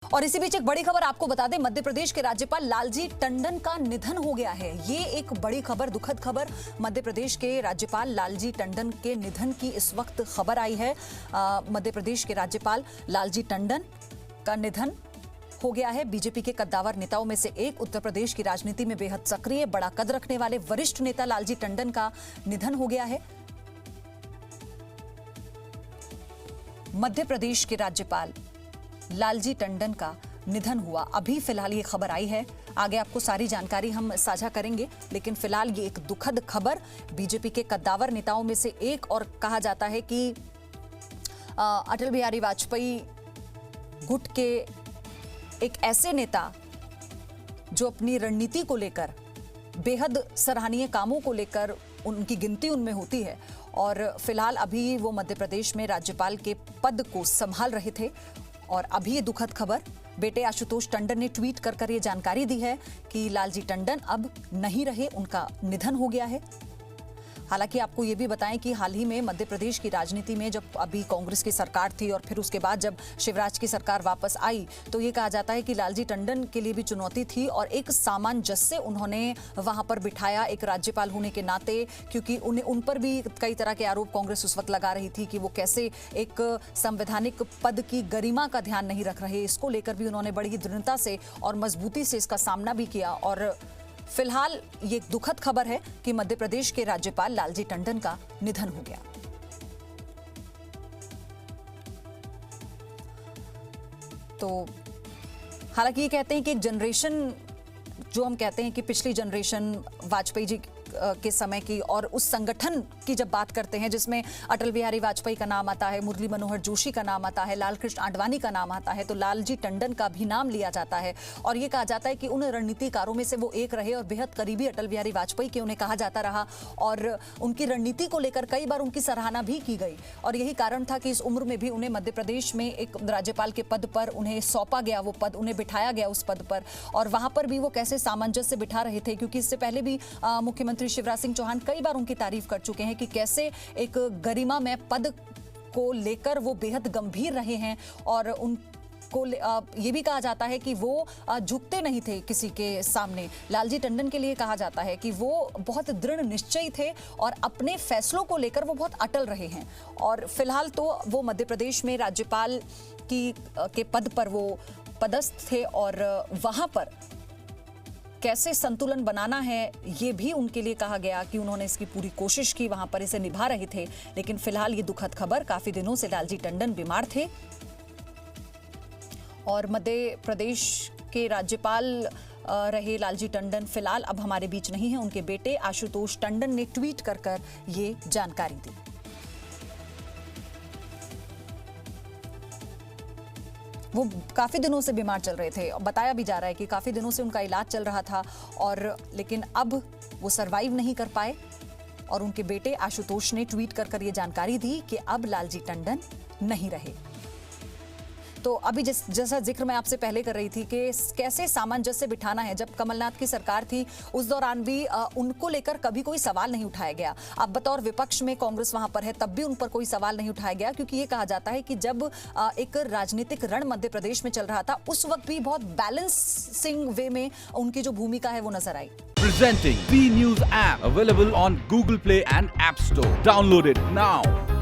और इसी बीच एक बड़ी खबर आपको बता दें, मध्य प्रदेश के राज्यपाल लालजी टंडन का निधन हो गया है। ये एक बड़ी खबर, दुखद खबर। मध्य प्रदेश के राज्यपाल लालजी टंडन के निधन की इस वक्त खबर आई है। मध्य प्रदेश के राज्यपाल लालजी टंडन का निधन हो गया है। बीजेपी के कद्दावर नेताओं में से एक, उत्तर प्रदेश की राजनीति में बेहद सक्रिय, बड़ा कद रखने वाले वरिष्ठ नेता लालजी टंडन का निधन हो गया है। मध्य प्रदेश के राज्यपाल लालजी टंडन का निधन हुआ। अभी फिलहाल ये खबर आई है, आगे आपको सारी जानकारी हम साझा करेंगे, लेकिन फिलहाल ये एक दुखद खबर। बीजेपी के कद्दावर नेताओं में से एक, और कहा जाता है कि अटल बिहारी वाजपेयी गुट के एक ऐसे नेता जो अपनी रणनीति को लेकर, बेहद सराहनीय कामों को लेकर उनकी गिनती उनमें होती है, और फिलहाल अभी वो मध्य प्रदेश में राज्यपाल के पद को संभाल रहे थे। और अभी ये दुखद खबर, बेटे आशुतोष टंडन ने ट्वीट कर ये जानकारी दी है कि लालजी टंडन अब नहीं रहे, उनका निधन हो गया है। हालांकि आपको ये भी बताएं कि हाल ही में मध्य प्रदेश की राजनीति में जब अभी कांग्रेस की सरकार थी और फिर उसके बाद जब शिवराज की सरकार वापस आई, तो ये कहा जाता है कि लालजी टंडन के लिए भी चुनौती थी और एक सामंजस्य उन्होंने वहां पर बिठाया, एक राज्यपाल होने के नाते, क्योंकि उन पर भी कई तरह के आरोप कांग्रेस उस वक्त लगा रही थी कि वो कैसे एक संवैधानिक पद की गरिमा का ध्यान नहीं रख रहे। इसको लेकर भी उन्होंने बड़ी दृढ़ता से और मजबूती से इसका सामना भी किया। और फिलहाल ये एक दुखद खबर है कि मध्य प्रदेश के राज्यपाल लालजी टंडन का निधन हो गया। तो हालांकि ये कहते हैं कि एक जनरेशन, जो हम कहते हैं कि पिछली जनरेशन वाजपेयी जी के समय की, और उस संगठन की जब बात करते हैं जिसमें अटल बिहारी वाजपेयी का नाम आता है, मुरली मनोहर जोशी का नाम आता है, लाल कृष्ण आडवाणी का नाम आता है, तो लालजी टंडन का भी नाम लिया जाता है। और ये कहा जाता है कि उन रणनीतिकारों में से वो एक रहे और बेहद करीबी अटल बिहारी वाजपेयी के उन्हें कहा जाता रहा, और उनकी रणनीति को लेकर कई बार उनकी सराहना भी की गई। और यही कारण था कि इस उम्र में भी उन्हें मध्य प्रदेश में एक राज्यपाल के पद पर उन्हें सौंपा गया, वो पद उन्हें बिठाया गया उस पद पर, और वहां पर भी वो कैसे सामंजस्य बिठा रहे थे, क्योंकि इससे पहले भी मुख्यमंत्री शिवराज सिंह चौहान कई बार उनकी तारीफ कर चुके हैं कि कैसे एक गरिमा में पद को लेकर वो बेहद गंभीर रहे हैं। और उनको ये भी कहा जाता है कि वो झुकते नहीं थे किसी के सामने। लालजी टंडन के लिए कहा जाता है कि वो बहुत दृढ़ निश्चयी थे और अपने फैसलों को लेकर वो बहुत अटल रहे हैं। और फिलहाल तो वो मध्य प्रदेश में राज्यपाल के पद पर वो पदस्थ थे, और वहां पर कैसे संतुलन बनाना है ये भी उनके लिए कहा गया कि उन्होंने इसकी पूरी कोशिश की, वहां पर इसे निभा रहे थे। लेकिन फिलहाल ये दुखद खबर, काफी दिनों से लालजी टंडन बीमार थे और मध्य प्रदेश के राज्यपाल रहे लालजी टंडन फिलहाल अब हमारे बीच नहीं है। उनके बेटे आशुतोष टंडन ने ट्वीट कर ये जानकारी दी। वो काफ़ी दिनों से बीमार चल रहे थे, बताया भी जा रहा है कि काफ़ी दिनों से उनका इलाज चल रहा था, और लेकिन अब वो सरवाइव नहीं कर पाए। और उनके बेटे आशुतोष ने ट्वीट कर ये जानकारी दी कि अब लालजी टंडन नहीं रहे। तो अभी जैसा जिक्र मैं आपसे पहले कर रही थी कि कैसे सामंजस्य बिठाना है, जब कमलनाथ की सरकार थी उस दौरान भी उनको लेकर कभी कोई सवाल नहीं उठाया गया। अब बतौर विपक्ष में कांग्रेस वहां पर है, तब भी उन पर कोई सवाल नहीं उठाया गया, क्योंकि ये कहा जाता है कि जब एक राजनीतिक रण मध्य प्रदेश में चल रहा था, उस वक्त भी बहुत बैलेंसिंग वे में उनकी जो भूमिका है वो नजर आई। Presenting V News app, available on Google Play and App Store. Download it now.